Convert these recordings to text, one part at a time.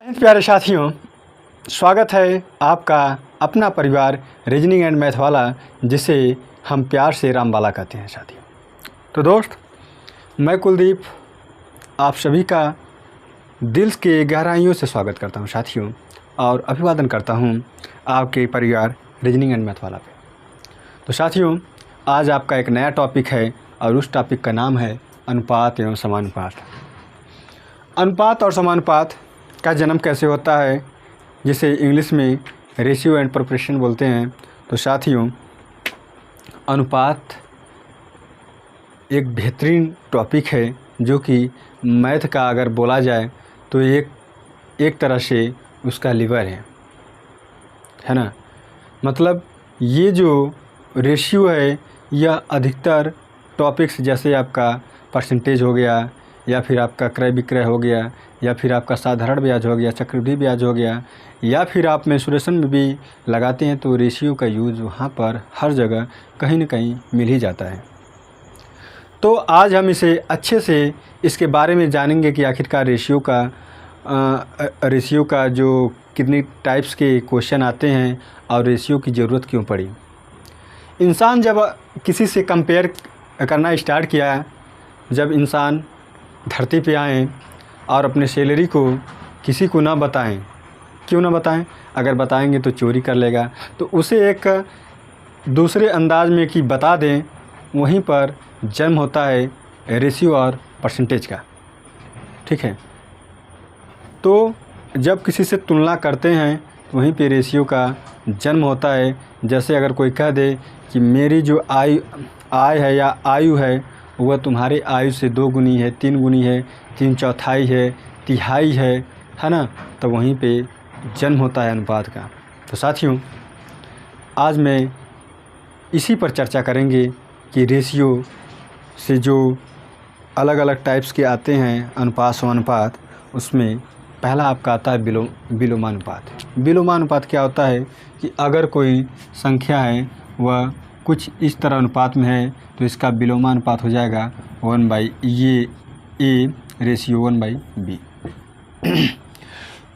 प्यारे साथियों, स्वागत है आपका अपना परिवार रीजनिंग एंड मैथ वाला, जिसे हम प्यार से रामबाला कहते हैं। साथियों, तो दोस्त, मैं कुलदीप आप सभी का दिल के गहराइयों से स्वागत करता हूं साथियों, और अभिवादन करता हूं आपके परिवार रीजनिंग एंड मैथ वाला पे। तो साथियों, आज आपका एक नया टॉपिक है और उस टॉपिक का नाम है अनुपात एवं समानुपात। अनुपात और समानुपात का जन्म कैसे होता है, जिसे इंग्लिश में रेशियो एंड प्रोपोर्शन बोलते हैं। तो साथियों, अनुपात एक बेहतरीन टॉपिक है जो कि मैथ का अगर बोला जाए तो एक तरह से उसका लीवर है ना। मतलब ये जो रेशियो है, यह अधिकतर टॉपिक्स जैसे आपका परसेंटेज हो गया, या फिर आपका क्रय विक्रय हो गया, या फिर आपका साधारण ब्याज हो गया, चक्रवृद्धि ब्याज हो गया, या फिर आप मेंसुरेशन में भी लगाते हैं तो रेशियो का यूज़ वहाँ पर हर जगह कहीं न कहीं मिल ही जाता है। तो आज हम इसे अच्छे से इसके बारे में जानेंगे कि आखिरकार रेशियो का जो कितनी टाइप्स के क्वेश्चन आते हैं और रेशियो की ज़रूरत क्यों पड़ी। इंसान जब किसी से कंपेयर करना स्टार्ट किया, जब इंसान धरती पे आए और अपने सैलरी को किसी को ना बताएं, क्यों ना बताएं? अगर बताएंगे तो चोरी कर लेगा, तो उसे एक दूसरे अंदाज में कि बता दें, वहीं पर जन्म होता है रेशियो और परसेंटेज का। ठीक है, तो जब किसी से तुलना करते हैं वहीं पे रेशियो का जन्म होता है। जैसे अगर कोई कह दे कि मेरी जो आय है या आयु है वह तुम्हारी आयु से 2 गुनी है, 3 गुनी है, 3/4 है, तिहाई है ना, तो वहीं पे जन्म होता है अनुपात का। तो साथियों, आज मैं इसी पर चर्चा करेंगे कि रेशियो से जो अलग अलग टाइप्स के आते हैं अनुपात समानुपात, उसमें पहला आपका आता है विलोमानुपात। विलोमानुपात क्या होता है कि अगर कोई संख्या है वह कुछ इस तरह अनुपात में है तो इसका विलोमानुपात हो जाएगा 1/A रेशियो 1/B।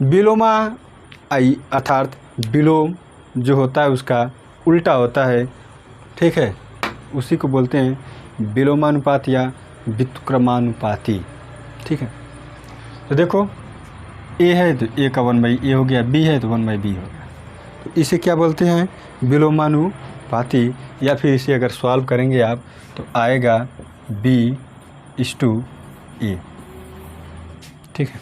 विलोमा अर्थात विलोम जो होता है उसका उल्टा होता है। ठीक है, उसी को बोलते हैं विलोमानुपात या व्युत्क्रमानुपाती। ठीक है, तो देखो, A है तो A का 1/A हो गया, B है तो 1/B हो गया। तो इसे क्या बोलते हैं? विलोमानुपाती। या फिर इसे अगर सॉल्व करेंगे आप तो आएगा B/A। ठीक है,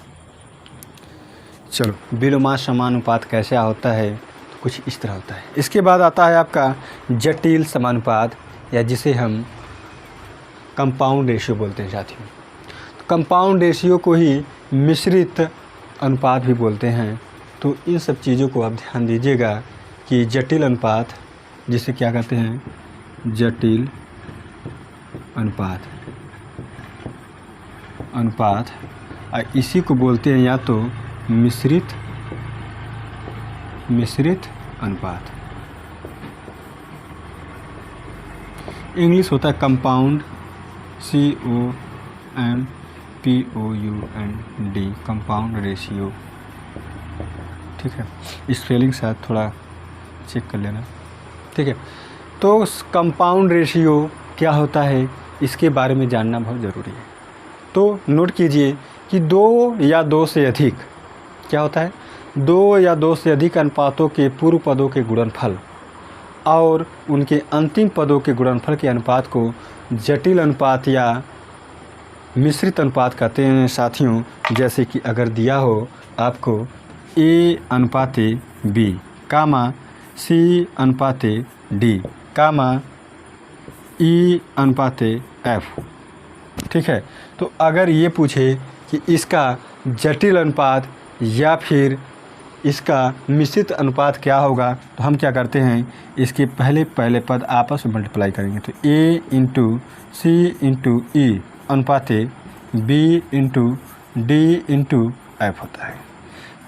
चलो, विलोमा समानुपात कैसे होता है? तो कुछ इस तरह होता है। इसके बाद आता है आपका जटिल समानुपात, या जिसे हम कंपाउंड रेशियो बोलते हैं साथियों। तो कंपाउंड रेशियो को ही मिश्रित अनुपात भी बोलते हैं। तो इन सब चीज़ों को आप ध्यान दीजिएगा कि जटिल अनुपात, जिसे क्या कहते हैं? जटिल अनुपात इसी को बोलते हैं या तो मिश्रित अनुपात। इंग्लिश होता है कंपाउंड, COMPOUND, कंपाउंड रेशियो। ठीक है, स्पेलिंग शायद थोड़ा चेक कर लेना। ठीक है, तो कंपाउंड रेशियो क्या होता है, इसके बारे में जानना बहुत ज़रूरी है। तो नोट कीजिए कि 2 या 2 से अधिक क्या होता है? 2 या 2 से अधिक अनुपातों के पूर्व पदों के गुणनफल और उनके अंतिम पदों के गुणनफल के अनुपात को जटिल अनुपात या मिश्रित अनुपात कहते हैं साथियों। जैसे कि अगर दिया हो आपको A/B, C/D, E/F। ठीक है, तो अगर ये पूछे कि इसका जटिल अनुपात या फिर इसका मिश्रित अनुपात क्या होगा, तो हम क्या करते हैं, इसके पहले पद आपस में मल्टीप्लाई करेंगे। तो A/C/E अनुपात B/D/F होता है।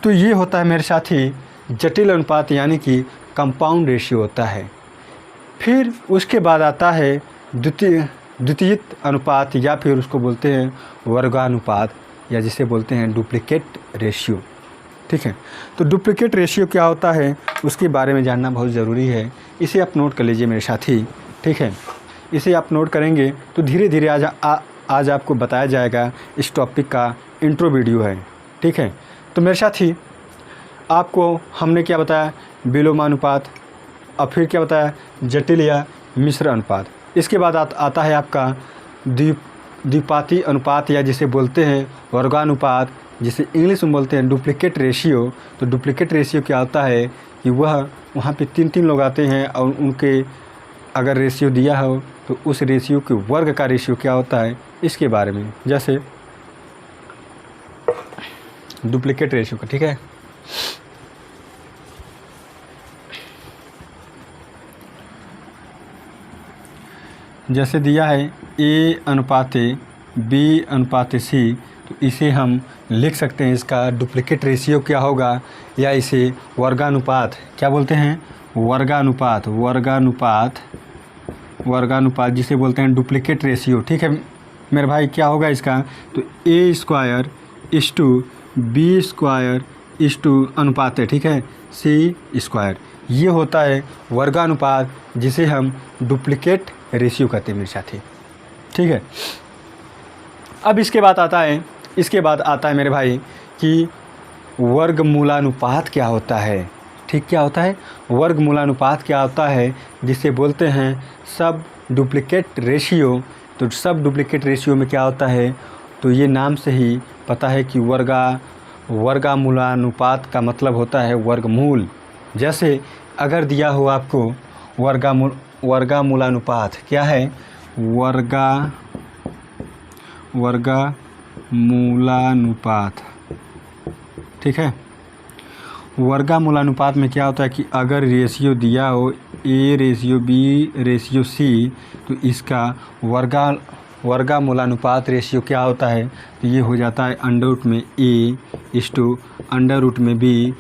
तो ये होता है मेरे साथी जटिल अनुपात, यानी कि कंपाउंड रेशियो होता है। फिर उसके बाद आता है द्वितीय अनुपात, या फिर उसको बोलते हैं वर्गानुपात, या जिसे बोलते हैं डुप्लीकेट रेशियो। ठीक है। तो डुप्लीकेट रेशियो क्या होता है उसके बारे में जानना बहुत ज़रूरी है। इसे आप नोट कर लीजिए मेरे साथी, ठीक है। इसे आप नोट करेंगे तो धीरे धीरे आज आपको बताया जाएगा। इस टॉपिक का इंट्रो वीडियो है, ठीक है। तो मेरे साथी आपको हमने क्या बताया, विलोमानुपात, और फिर क्या बताया, जटिल या मिश्र अनुपात। इसके बाद आता है आपका द्विपाती अनुपात, या जिसे बोलते हैं वर्गानुपात, जिसे इंग्लिश में बोलते हैं डुप्लीकेट रेशियो। तो डुप्लीकेट रेशियो क्या होता है कि वहाँ पे 3 लोग आते हैं और उनके अगर रेशियो दिया हो तो उस रेशियो के वर्ग का रेशियो क्या होता है इसके बारे में, जैसे डुप्लीकेट रेशियो का, ठीक है। जैसे दिया है A अनुपाते B अनुपाते C, तो इसे हम लिख सकते हैं, इसका डुप्लीकेट रेशियो क्या होगा, या इसे वर्गानुपात क्या बोलते हैं, वर्गानुपात जिसे बोलते हैं डुप्लीकेट रेशियो, ठीक है मेरे भाई। क्या होगा इसका, तो A² = B² = अनुपात है, ठीक है, C²। ये होता है वर्गानुपात, जिसे हम डुप्लीकेट रेशियो कहते हैं मेरे साथी, ठीक है। अब इसके बाद आता है मेरे भाई कि वर्गमूलानुपात क्या होता है, ठीक। क्या होता है वर्गमूलानुपात, क्या होता है जिसे बोलते हैं सब डुप्लीकेट रेशियो। तो सब डुप्लीकेट रेशियो में क्या होता है, तो ये नाम से ही पता है कि वर्गमूलानुपात का मतलब होता है वर्गमूल। जैसे अगर दिया हो आपको वर्गमूलानुपात, क्या है वर्गमूलानुपात, ठीक है। वर्गमूलानुपात में क्या होता है कि अगर रेशियो दिया हो A/B/C, तो इसका वर्गमूलानुपात रेशियो क्या होता है, तो ये हो जाता है √में A √में B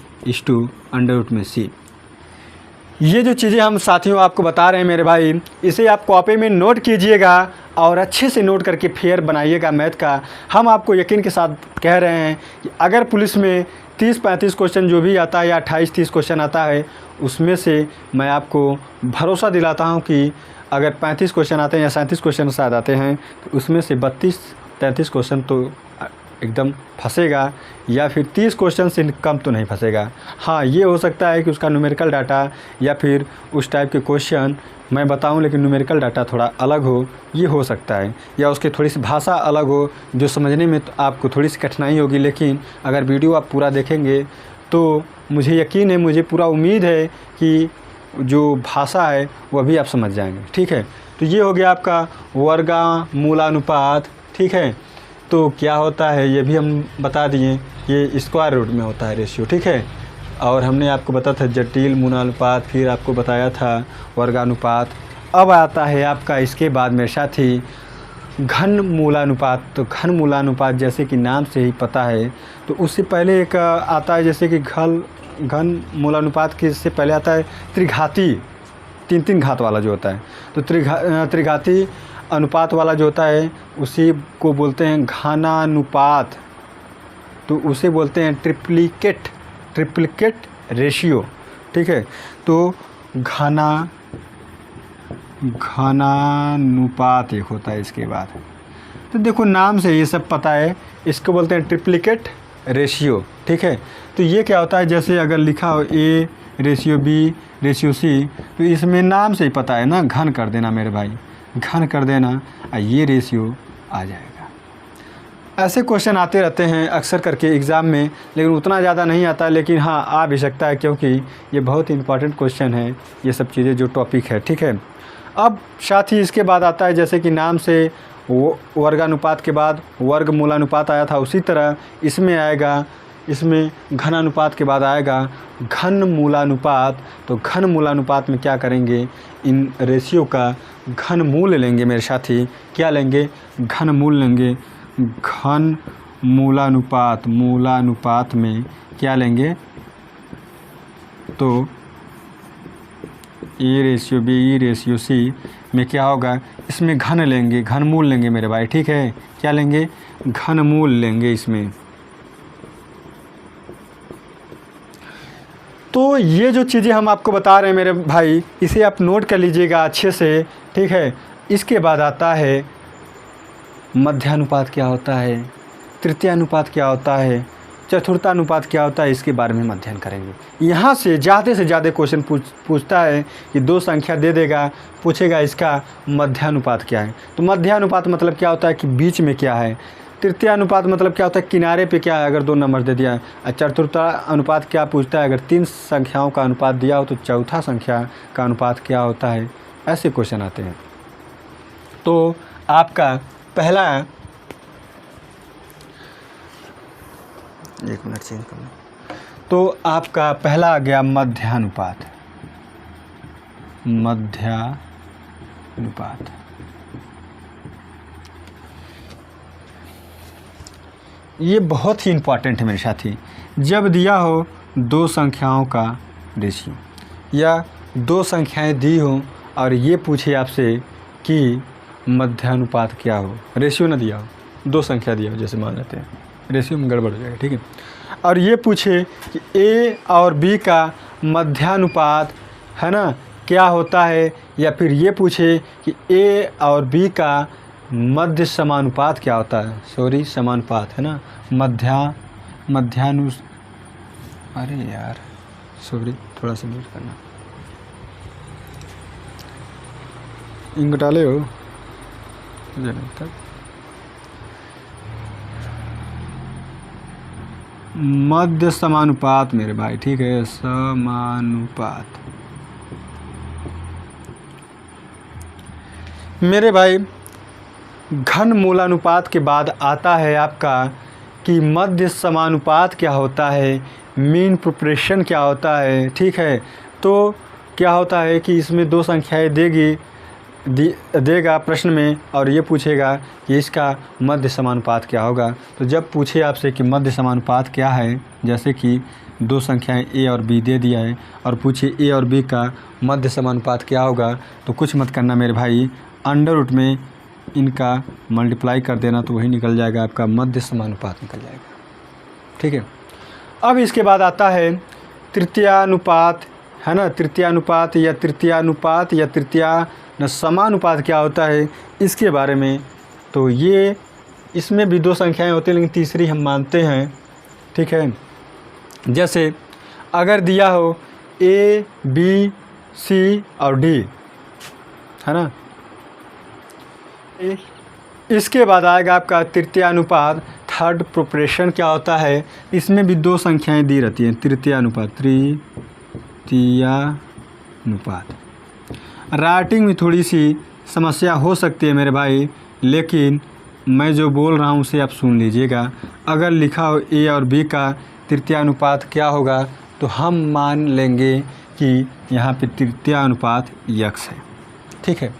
√में C। ये जो चीज़ें हम साथियों आपको बता रहे हैं मेरे भाई, इसे आप कॉपी में नोट कीजिएगा और अच्छे से नोट करके फेयर बनाइएगा मैथ का। हम आपको यकीन के साथ कह रहे हैं कि अगर पुलिस में 30-35 क्वेश्चन जो भी आता है या 28-30 क्वेश्चन आता है, उसमें से मैं आपको भरोसा दिलाता हूं कि अगर 35 क्वेश्चन आते हैं या 37 क्वेश्चन शायद आते हैं, तो उसमें से 32-33 क्वेश्चन तो एकदम फंसेगा, या फिर 30 क्वेश्चन से कम तो नहीं फंसेगा। हाँ, ये हो सकता है कि उसका न्यूमेरिकल डाटा या फिर उस टाइप के क्वेश्चन मैं बताऊं, लेकिन न्यूमेरिकल डाटा थोड़ा अलग हो, ये हो सकता है, या उसकी थोड़ी सी भाषा अलग हो जो समझने में तो आपको थोड़ी सी कठिनाई होगी। लेकिन अगर वीडियो आप पूरा देखेंगे तो मुझे यकीन है, मुझे पूरा उम्मीद है कि जो भाषा है वह भी आप समझ जाएंगे, ठीक है। तो ये हो गया आपका वर्गमूलानुपात, ठीक है। तो क्या होता है ये भी हम बता दिए, ये स्क्वायर रूट में होता है रेशियो, ठीक है। और हमने आपको बताया था जटिल मूलानुपात, फिर आपको बताया था वर्गानुपात। अब आता है आपका इसके बाद मेरे साथी घन मूलानुपात। तो घन मूलानुपात जैसे कि नाम से ही पता है, तो उससे पहले एक आता है जैसे कि घन मूलानुपात के से पहले आता है त्रिघाती, 3 घात वाला जो होता है। तो त्रिघाती अनुपात वाला जो होता है उसी को बोलते हैं घनानुपात, तो उसे बोलते हैं ट्रिप्लिकेट रेशियो, ठीक है। तो घनानुपात एक होता है इसके बाद। तो देखो नाम से ये सब पता है, इसको बोलते हैं ट्रिप्लिकेट रेशियो, ठीक है। तो ये क्या होता है, जैसे अगर लिखा हो A/B/C, तो इसमें नाम से ही पता है ना, घन कर देना मेरे भाई, घन कर देना, ये रेशियो आ जाएगा। ऐसे क्वेश्चन आते रहते हैं अक्सर करके एग्ज़ाम में, लेकिन उतना ज़्यादा नहीं आता, लेकिन हाँ आ भी सकता है, क्योंकि ये बहुत इंपॉर्टेंट क्वेश्चन है, ये सब चीज़ें जो टॉपिक है, ठीक है। अब साथ ही इसके बाद आता है जैसे कि नाम से वर्गानुपात के बाद वर्गमूलानुपात आया था, उसी तरह इसमें आएगा, इसमें घनानुपात के बाद आएगा घन मूलानुपात। तो घन मूलानुपात में क्या करेंगे, इन रेशियो का घन मूल लेंगे मेरे साथी। क्या लेंगे, घन मूल लेंगे। घन मूलानुपात में क्या लेंगे, तो A/B/C में क्या होगा, इसमें घन लेंगे, घन मूल लेंगे मेरे भाई, ठीक है। क्या लेंगे, घन मूल लेंगे इसमें। तो ये जो चीज़ें हम आपको बता रहे हैं मेरे भाई, इसे आप नोट कर लीजिएगा अच्छे से, ठीक है। इसके बाद आता है मध्यानुपात क्या होता है, तृतीयानुपात क्या होता है, चतुर्थानुपात क्या होता है, इसके बारे में हम अध्ययन करेंगे। यहाँ से ज़्यादा क्वेश्चन पूछता है कि दो संख्या दे देगा, पूछेगा इसका मध्यानुपात क्या है। तो मध्यानुपात मतलब क्या होता है कि बीच में क्या है। तृतीयानुपात मतलब क्या होता है किनारे पे क्या है, अगर दो नंबर दे दिया है। और चतुर्था अनुपात क्या पूछता है, अगर तीन संख्याओं का अनुपात दिया हो तो चौथा संख्या का अनुपात क्या होता है। ऐसे क्वेश्चन आते हैं। तो आपका पहला, एक मिनट चेंज करना, तो आपका पहला आ गया मध्यानुपात। मध्यानुपात ये बहुत ही इम्पॉर्टेंट है मेरे साथी। जब दिया हो दो संख्याओं का रेशियो या दो संख्याएं दी हो और ये पूछे आपसे कि मध्यानुपात क्या हो, रेशियो ना दिया हो, दो संख्या दिया हो, जैसे मान लेते हैं रेशियो में गड़बड़ हो जाएगा, ठीक है। और ये पूछे कि ए और बी का मध्यानुपात है ना क्या होता है, या फिर ये पूछे कि ए और बी का मध्य समानुपात क्या होता है, सॉरी समानुपात है ना, अरे यार सॉरी, थोड़ा सा म्यूट करना, इंग डाले हो तक मध्य समानुपात मेरे भाई, ठीक है, समानुपात मेरे भाई। घन मूलानुपात के बाद आता है आपका कि मध्य समानुपात क्या होता है, मीन प्रोपोर्शन क्या होता है, ठीक है। तो क्या होता है कि इसमें दो संख्याएं देगा प्रश्न में और ये पूछेगा कि इसका मध्य समानुपात क्या होगा। तो जब पूछे आपसे कि मध्य समानुपात क्या है, जैसे कि दो संख्याएं ए और बी दे दिया है और पूछे ए और बी का मध्य समानुपात क्या होगा, तो कुछ मत करना मेरे भाई, अंडर रूट में इनका मल्टीप्लाई कर देना, तो वही निकल जाएगा, आपका मध्य समानुपात निकल जाएगा, ठीक है। अब इसके बाद आता है तृतीयानुपात, है ना, तृतीयानुपात या तृतीया समानुपात क्या होता है, इसके बारे में। तो ये इसमें भी दो संख्याएं होती हैं, लेकिन तीसरी हम मानते हैं, ठीक है। जैसे अगर दिया हो ए बी सी और डी, है ना, इसके बाद आएगा आपका तृतीयानुपात, थर्ड प्रोपोर्शन क्या होता है। इसमें भी दो संख्याएं दी रहती हैं, तृतीयानुपात। राइटिंग में थोड़ी सी समस्या हो सकती है मेरे भाई, लेकिन मैं जो बोल रहा हूँ उसे आप सुन लीजिएगा। अगर लिखा हो ए और बी का तृतीयानुपात क्या होगा, तो हम मान लेंगे कि यहाँ पे तृतीयानुपात यक्स है, ठीक है।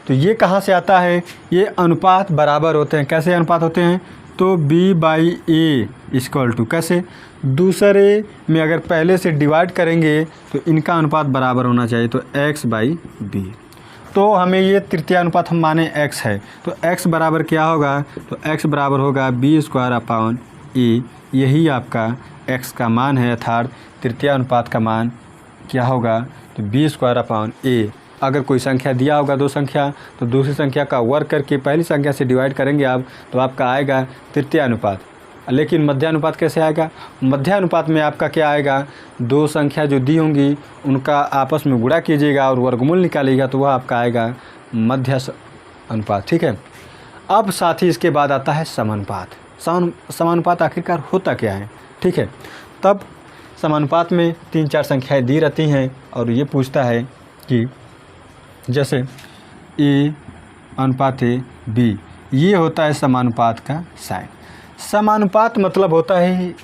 तो ये कहाँ से आता है, ये अनुपात बराबर होते हैं। कैसे अनुपात होते हैं, तो b/a इक्वल टू, कैसे, दूसरे में अगर पहले से डिवाइड करेंगे तो इनका अनुपात बराबर होना चाहिए, तो x/b। तो हमें ये तृतीयानुपात हम माने x है, तो x बराबर क्या होगा, तो x बराबर होगा b² a। यही आपका x का मान है, अर्थात तृतीयानुपात का मान क्या होगा, तो b² a। अगर कोई संख्या दिया होगा दो संख्या, तो दूसरी संख्या का वर्ग करके पहली संख्या से डिवाइड करेंगे आप, तो आपका आएगा तृतीयानुपात। लेकिन मध्यानुपात कैसे आएगा, मध्यानुपात में आपका क्या आएगा, दो संख्या जो दी होंगी उनका आपस में गुणा कीजिएगा और वर्गमूल निकालिएगा, तो वह आपका आएगा मध्य अनुपात, ठीक है। अब साथ ही इसके बाद आता है समानुपात। समानुपात आखिरकार होता क्या है, ठीक है। तब समानुपात में 3-4 संख्याएँ दी रहती हैं और ये पूछता है कि जैसे ए अनुपात ए बी, ये होता है समानुपात का साइन। समानुपात मतलब होता है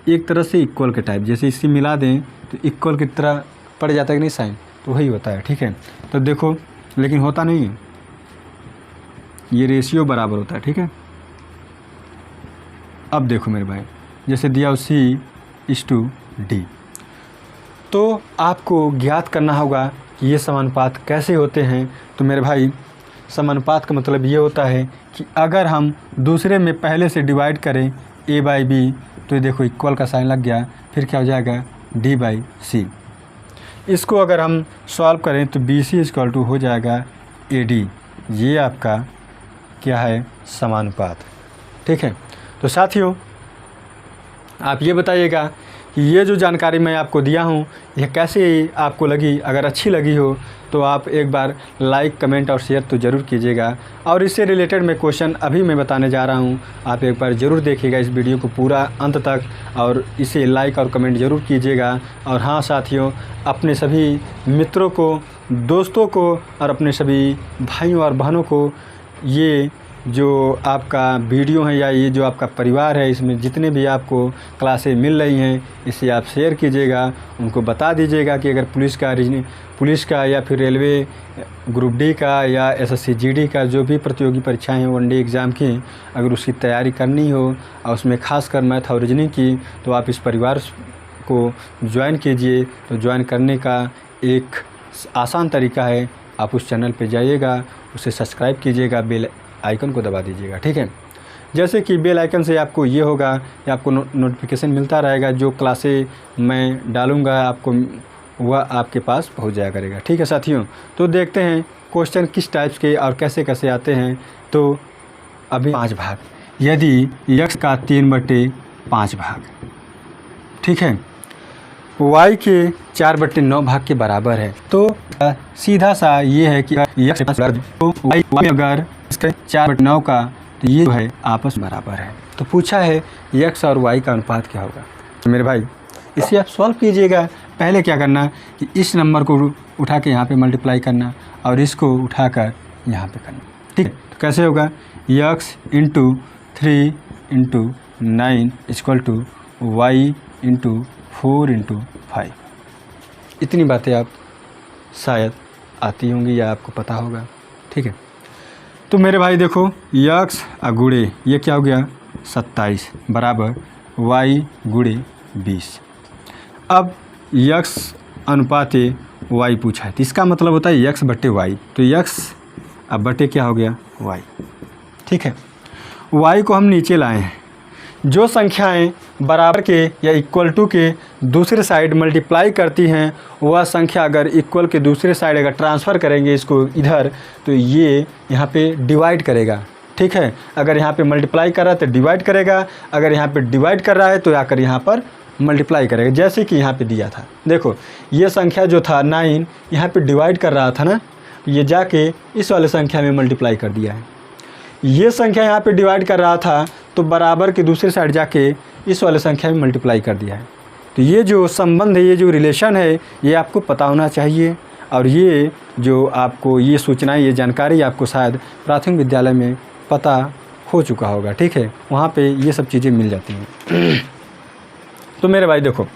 एक तरह से इक्वल के टाइप, जैसे इसी मिला दें तो इक्वल की तरह पड़ जाता है कि नहीं साइन, तो वही होता है, ठीक है। तो देखो, लेकिन होता नहीं है, ये रेशियो बराबर होता है, ठीक है। अब देखो मेरे भाई, जैसे दिया हो C/D, तो आपको ज्ञात करना होगा कि ये समानुपात कैसे होते हैं। तो मेरे भाई, समानुपात का मतलब ये होता है कि अगर हम दूसरे में पहले से डिवाइड करें a/b, तो ये देखो इक्वल का साइन लग गया, फिर क्या हो जाएगा D/C। इसको अगर हम सॉल्व करें तो BC = हो जाएगा AD। ये आपका क्या है, समानुपात। ठीक है, तो साथियों आप ये बताइएगा कि ये जो जानकारी मैं आपको दिया हूँ यह कैसे आपको लगी। अगर अच्छी लगी हो तो आप एक बार लाइक, कमेंट और शेयर तो ज़रूर कीजिएगा। और इससे रिलेटेड मैं क्वेश्चन अभी मैं बताने जा रहा हूँ, आप एक बार ज़रूर देखिएगा इस वीडियो को पूरा अंत तक और इसे लाइक और कमेंट ज़रूर कीजिएगा। और हाँ साथियों, अपने सभी मित्रों को, दोस्तों को और अपने सभी भाइयों और बहनों को ये जो आपका वीडियो है या ये जो आपका परिवार है, इसमें जितने भी आपको क्लासें मिल रही हैं इसे आप शेयर कीजिएगा। उनको बता दीजिएगा कि अगर पुलिस का या फिर रेलवे ग्रुप डी का या SSC GD का जो भी प्रतियोगी परीक्षाएं हैं, वनडे एग्ज़ाम की, अगर उसकी तैयारी करनी हो और उसमें खासकर मैथ और रीजनिंग की, तो आप इस परिवार को ज्वाइन कीजिए। तो ज्वाइन करने का एक आसान तरीका है, आप उस चैनल पे जाइएगा, उसे सब्सक्राइब कीजिएगा, बेल आइकन को दबा दीजिएगा। ठीक है, जैसे कि बेल आइकन से आपको ये होगा कि आपको नोटिफिकेशन मिलता रहेगा, जो क्लासें मैं डालूँगा आपको वह आपके पास पहुंच जाया करेगा। ठीक है साथियों, तो देखते हैं क्वेश्चन किस टाइप्स के और कैसे कैसे आते हैं। तो अभी 5 भाग, यदि x का 3/5 भाग, ठीक है, y के 4/9 भाग के बराबर है, तो सीधा सा ये है कि x तो y अगर इसके 4/9 का, तो ये जो है आपस में बराबर है। तो पूछा है x और y का अनुपात क्या होगा। तो मेरे भाई इसे आप सॉल्व कीजिएगा। पहले क्या करना कि इस नंबर को उठा के यहाँ पे मल्टीप्लाई करना और इसको उठाकर यहाँ पे करना। ठीक है, तो कैसे होगा, x × 3 × 9 = y × 4 × 5। इतनी बातें आप शायद आती होंगी या आपको पता होगा। ठीक है, तो मेरे भाई देखो x गुणे ये क्या हो गया 27 बराबर y × 20। अब x अनुपात y पूछा है, तो इसका मतलब होता है x/y। तो x अब बटे क्या हो गया y। ठीक है, y को हम नीचे लाए हैं। जो संख्याएं बराबर के या इक्वल टू के दूसरे साइड मल्टीप्लाई करती हैं, वह संख्या अगर इक्वल के दूसरे साइड अगर ट्रांसफ़र करेंगे इसको इधर, तो ये यहाँ पे डिवाइड करेगा। ठीक है, अगर यहाँ पे मल्टीप्लाई कर रहा है तो डिवाइड करेगा, अगर यहाँ पे डिवाइड कर रहा है तो आकर यहाँ पर मल्टीप्लाई करेगा। जैसे कि यहाँ पे दिया था, देखो ये संख्या जो था 9 यहाँ पे डिवाइड कर रहा था ना, ये जाके इस वाले संख्या में मल्टीप्लाई कर दिया है। ये संख्या यहाँ पे डिवाइड कर रहा था तो बराबर के दूसरे साइड जाके इस वाले संख्या में मल्टीप्लाई कर दिया है। तो ये जो संबंध है, ये जो रिलेशन है, ये आपको पता होना चाहिए। और ये जो आपको ये सूचनाएं, ये जानकारी आपको शायद प्राथमिक विद्यालय में पता हो चुका होगा। ठीक है, वहाँ पे ये सब चीज़ें मिल जाती हैं। तो मेरे भाई देखो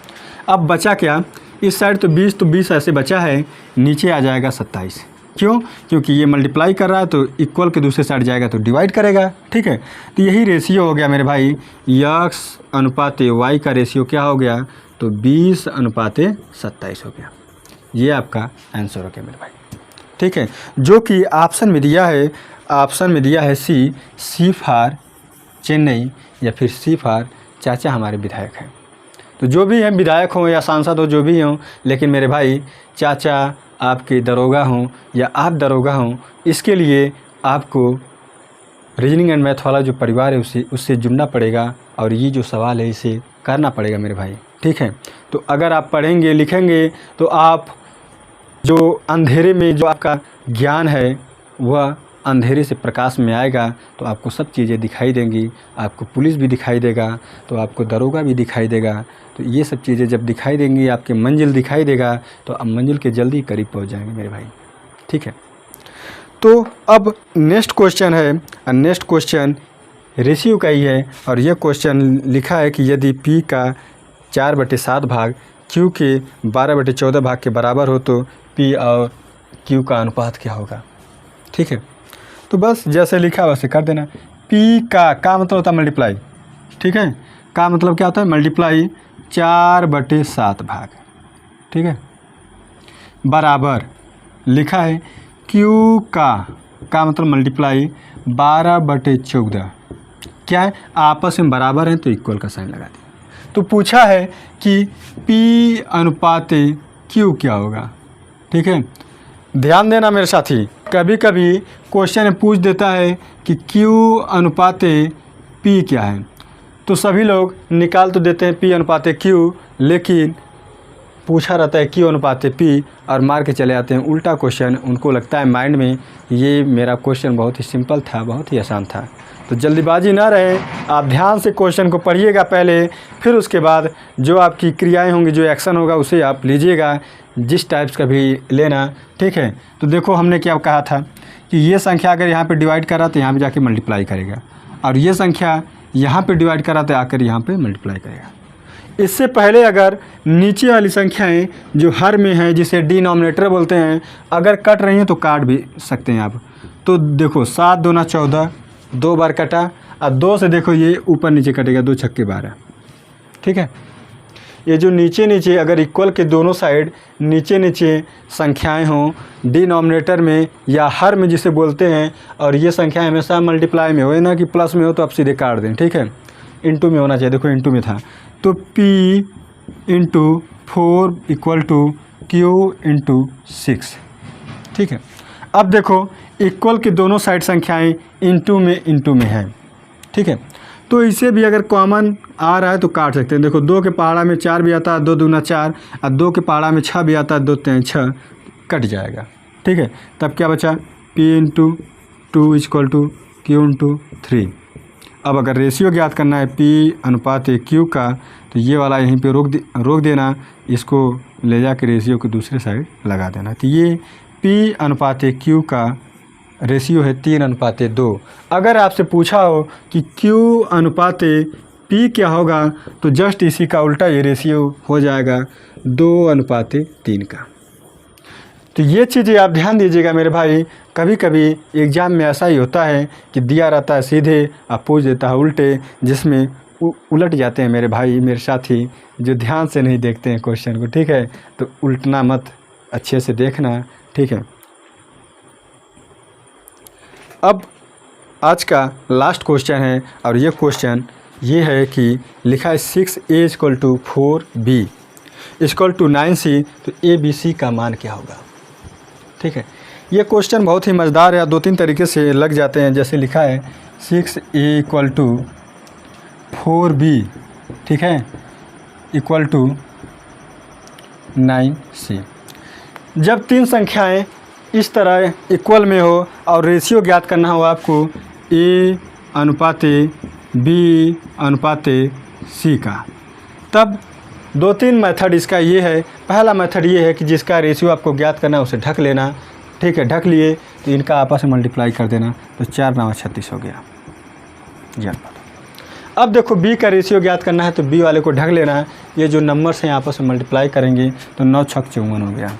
अब बचा क्या, इस साइड तो 20 ऐसे बचा है, नीचे आ जाएगा 27। क्यों, क्योंकि ये मल्टीप्लाई कर रहा है तो इक्वल के दूसरे साइड जाएगा तो डिवाइड करेगा। ठीक है, तो यही रेशियो हो गया मेरे भाई, x अनुपात y का रेशियो क्या हो गया, तो 20:27 हो गया। ये आपका आंसर हो गया मेरे भाई। ठीक है, जो कि ऑप्शन में दिया है, ऑप्शन में दिया है सी फॉर चेन्नई या फिर सी फॉर चाचा हमारे विधायक हैं। तो जो भी हैं, विधायक हों या सांसद हो, जो भी हों, लेकिन मेरे भाई चाचा आपके दरोगा हों या आप दरोगा हों, इसके लिए आपको रीजनिंग एंड मैथ वाला जो परिवार है उससे जुड़ना पड़ेगा और ये जो सवाल है इसे करना पड़ेगा मेरे भाई। ठीक है, तो अगर आप पढ़ेंगे लिखेंगे तो आप जो अंधेरे में जो आपका ज्ञान है वह अंधेरे से प्रकाश में आएगा, तो आपको सब चीज़ें दिखाई देंगी। आपको पुलिस भी दिखाई देगा, तो आपको दरोगा भी दिखाई देगा। तो ये सब चीज़ें जब दिखाई देंगी, आपके मंजिल दिखाई देगा, तो आप मंजिल के जल्दी करीब पहुंच जाएंगे मेरे भाई। ठीक है, तो अब नेक्स्ट क्वेश्चन है, नेक्स्ट क्वेश्चन रेशियो का ही है। और यह क्वेश्चन लिखा है कि यदि P का 4/7 भाग Q के 12/14 भाग के बराबर हो तो P और Q का अनुपात क्या होगा। ठीक है, तो बस जैसे लिखा वैसे कर देना। P का मतलब होता है मल्टीप्लाई। ठीक है, का मतलब क्या होता है, मल्टीप्लाई 4/7 भाग। ठीक है, बराबर लिखा है Q का मतलब मल्टीप्लाई 12/14। क्या है, आपस में बराबर हैं तो इक्वल का साइन लगा दिया। तो पूछा है कि P अनुपात Q क्या होगा। ठीक है, ध्यान देना मेरे साथी, कभी कभी क्वेश्चन में पूछ देता है कि Q अनुपात P क्या है, तो सभी लोग निकाल तो देते हैं P अनुपात Q, लेकिन पूछा रहता है Q अनुपात P और मार के चले आते हैं उल्टा क्वेश्चन। उनको लगता है माइंड में ये मेरा क्वेश्चन बहुत ही सिंपल था, बहुत ही आसान था। तो जल्दीबाजी ना रहे, आप ध्यान से क्वेश्चन को पढ़िएगा पहले, फिर उसके बाद जो आपकी क्रियाएं होंगी, जो एक्शन होगा उसे आप लीजिएगा, जिस टाइप्स का भी लेना। ठीक है, तो देखो हमने क्या कहा था कि ये संख्या अगर यहाँ पे डिवाइड करा तो यहाँ पे जाके मल्टीप्लाई करेगा, और ये संख्या यहाँ पे डिवाइड करा तो आकर यहाँ पे मल्टीप्लाई करेगा। इससे पहले अगर नीचे वाली संख्याएं जो हर में है, जिसे डिनोमिनेटर बोलते हैं, अगर कट रही हैं तो काट भी सकते हैं आप। तो देखो 7 दूना 14, 2 बार कटा, और 2 से देखो ये ऊपर नीचे कटेगा, 2 छक्के 12। ठीक है, ये जो नीचे नीचे अगर इक्वल के दोनों साइड नीचे नीचे संख्याएं हों डिनोमिनेटर में या हर में जिसे बोलते हैं, और ये संख्या हमेशा मल्टीप्लाई में हो, ना कि प्लस में हो तो आप सीधे काट दें। ठीक है, इंटू में होना चाहिए, देखो इंटू में था, तो P into 4 equal to Q into 6। ठीक है, अब देखो इक्वल के दोनों साइड संख्याएं इंटू में हैं। ठीक है, तो इसे भी अगर कॉमन आ रहा है तो काट सकते हैं। देखो 2 के पहाड़ा में 4 भी आता है, 2 दूना 4, और 2 के पहाड़ा में 6 भी आता है, 2 3 6, कट जाएगा। ठीक है, तब क्या बचा, P into 2 equal to Q into 3। अब अगर रेशियो ज्ञात करना है P अनुपात Q का, तो ये वाला यहीं पे रोक देना, इसको ले जाकर रेशियो के दूसरे साइड लगा देना। तो ये P अनुपात Q का रेशियो है 3:2। अगर आपसे पूछा हो कि Q अनुपात P क्या होगा, तो जस्ट इसी का उल्टा ये रेशियो हो जाएगा 2:3 का। तो ये चीज़ें आप ध्यान दीजिएगा मेरे भाई। कभी कभी एग्ज़ाम में ऐसा ही होता है कि दिया रहता है सीधे, आप पूछ देता है उल्टे, जिसमें उलट जाते हैं मेरे भाई, मेरे साथी जो ध्यान से नहीं देखते हैं क्वेश्चन को। ठीक है, तो उल्टना मत, अच्छे से देखना। ठीक है, अब आज का लास्ट क्वेश्चन है, और ये क्वेश्चन ये है कि लिखा है 6A = 4B = 9C, तो ABC का मान क्या होगा। ठीक है, ये क्वेश्चन बहुत ही मज़ेदार है, 2-3 तरीके से लग जाते हैं। जैसे लिखा है 6A = 4B, ठीक है, = 9C। जब 3 संख्याएं इस तरह इक्वल में हो और रेशियो ज्ञात करना हो आपको A अनुपात B अनुपात C का, तब 2-3 मेथड इसका ये है। पहला मेथड ये है कि जिसका रेशियो आपको ज्ञात करना है उसे ढक लेना। ठीक है, ढक लिए तो इनका आपस में मल्टीप्लाई कर देना, तो 4 9 36 हो गया। अब देखो B का रेशियो ज्ञात करना है तो B वाले को ढक लेना है। ये जो नंबर्स हैं आपस में मल्टीप्लाई करेंगे तो 9 6 54 हो गया।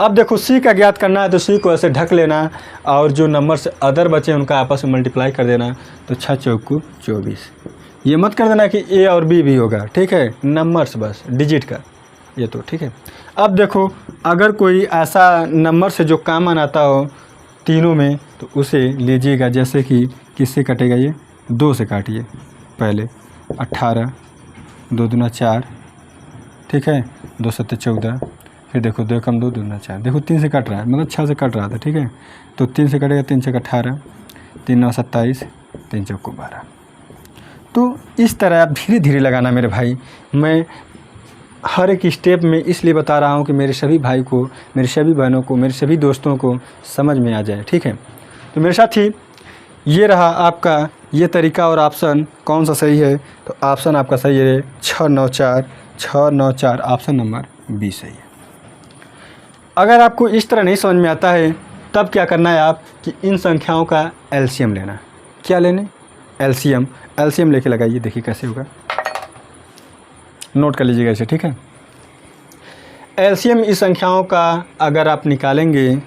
अब देखो C का ज्ञात करना है तो C को ऐसे ढक लेना, और जो नंबर्स अदर बचे उनका आपस में मल्टीप्लाई कर देना, तो 6 चौको 24। ये मत कर देना कि A और B भी होगा। ठीक है, नंबर्स बस डिजिट का ये तो। ठीक है, अब देखो अगर कोई ऐसा नंबर से जो कॉमन आता हो तीनों में, तो उसे लीजिएगा। जैसे कि किससे कटेगा, ये 2 से काटिए पहले, 18, 2 दूना 4, ठीक है, 2 7 14, फिर देखो 2 कम 2 दूना 4, देखो 3 से कट रहा है, मतलब 6 से कट रहा था। ठीक है, तो 3 से कटेगा, 3 6 18, 3 9 27, 3 चौको 12। तो इस तरह आप धीरे धीरे लगाना मेरे भाई। मैं हर एक स्टेप में इसलिए बता रहा हूँ कि मेरे सभी भाई को, मेरे सभी बहनों को, मेरे सभी दोस्तों को समझ में आ जाए। ठीक है, तो मेरे साथी ये रहा आपका ये तरीका, और ऑप्शन कौन सा सही है, तो ऑप्शन आपका सही है 6 9 4, 6 9 4, ऑप्शन नंबर B सही है। अगर आपको इस तरह नहीं समझ में आता है, तब क्या करना है आप कि इन संख्याओं का एलसीएम लेना। क्या लेने, एलसीएम लेके लगाइए, देखिए कैसे होगा, नोट कर लीजिएगा इसे। ठीक है, एलसीएम इस संख्याओं का अगर आप निकालेंगे,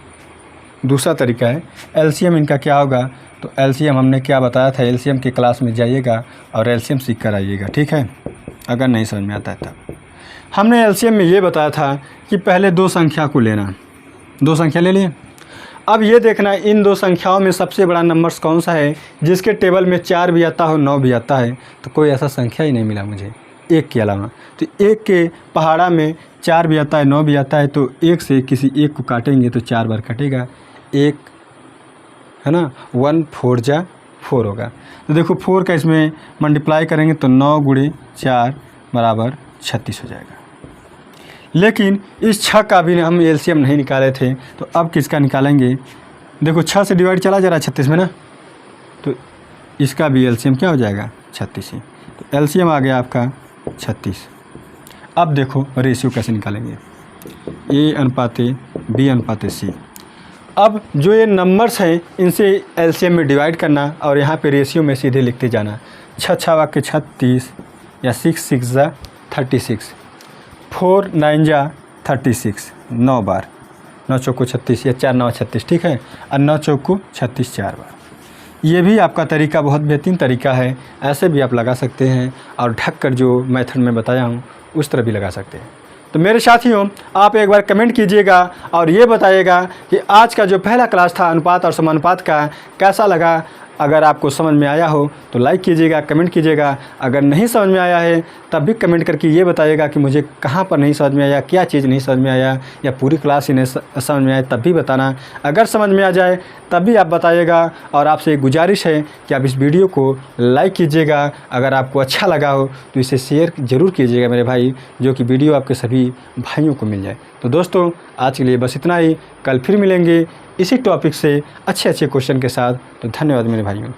दूसरा तरीका है एलसीएम इनका क्या होगा, तो एलसीएम हमने क्या बताया था, एलसीएम की क्लास में जाइएगा और एलसीएम सीख कर आइएगा। ठीक है, अगर नहीं समझ में आता है तब। हमने एलसीएम में ये बताया था कि पहले 2 संख्या को लेना, 2 संख्या ले लिए, अब ये देखना इन दो संख्याओं में सबसे बड़ा नंबर्स कौन सा है जिसके टेबल में 4 भी आता हो 9 भी आता है। तो कोई ऐसा संख्या ही नहीं मिला मुझे 1 के अलावा। तो 1 के पहाड़ा में 4 भी आता है 9 भी आता है, तो 1 से किसी एक को काटेंगे तो 4 बार कटेगा, 1 है ना, 1 4 जा 4 होगा। तो देखो 4 का इसमें मल्टीप्लाई करेंगे तो 9 गुणे 4 बराबर 36 हो जाएगा। लेकिन इस 6 का भी हम एलसीएम नहीं निकाले थे, तो अब किसका निकालेंगे। देखो 6 से डिवाइड चला जा रहा है 36 में ना, तो इसका भी एलसीएम क्या हो जाएगा 36 ही। तो एलसीएम आ गया आपका 36। अब देखो रेशियो कैसे निकालेंगे, A अनुपात B अनुपात C। अब जो ये नंबर्स हैं इनसे एलसीएम में डिवाइड करना और यहाँ पे रेशियो में सीधे लिखते जाना। 6 6 वाक्य 36 या 6 6 जा 36, 4 9 जा 36, 9 बार, 9 चौको 36 या 4 9 36, ठीक है, और 9 चौको 36 4 बार। ये भी आपका तरीका बहुत बेहतरीन तरीका है, ऐसे भी आप लगा सकते हैं और ढक कर जो मेथड में बताया हूँ उस तरह भी लगा सकते हैं। तो मेरे साथियों, आप एक बार कमेंट कीजिएगा और ये बताइएगा कि आज का जो पहला क्लास था अनुपात और समानुपात का कैसा लगा। अगर आपको समझ में आया हो तो लाइक कीजिएगा, कमेंट कीजिएगा। अगर नहीं समझ में आया है तब भी कमेंट करके ये बताइएगा कि मुझे कहाँ पर नहीं समझ में आया, क्या चीज़ नहीं समझ में आया, या पूरी क्लास ही नहीं समझ में आया तब भी बताना। अगर समझ में आ जाए तब भी आप बताइएगा। और आपसे एक गुजारिश है कि आप इस वीडियो को लाइक कीजिएगा। अगर आपको अच्छा लगा हो तो इसे शेयर ज़रूर कीजिएगा मेरे भाई, जो कि वीडियो आपके सभी भाइयों को मिल जाए। तो दोस्तों आज के लिए बस इतना ही, कल फिर मिलेंगे इसी टॉपिक से अच्छे क्वेश्चन के साथ। तो धन्यवाद मेरे भाइयों।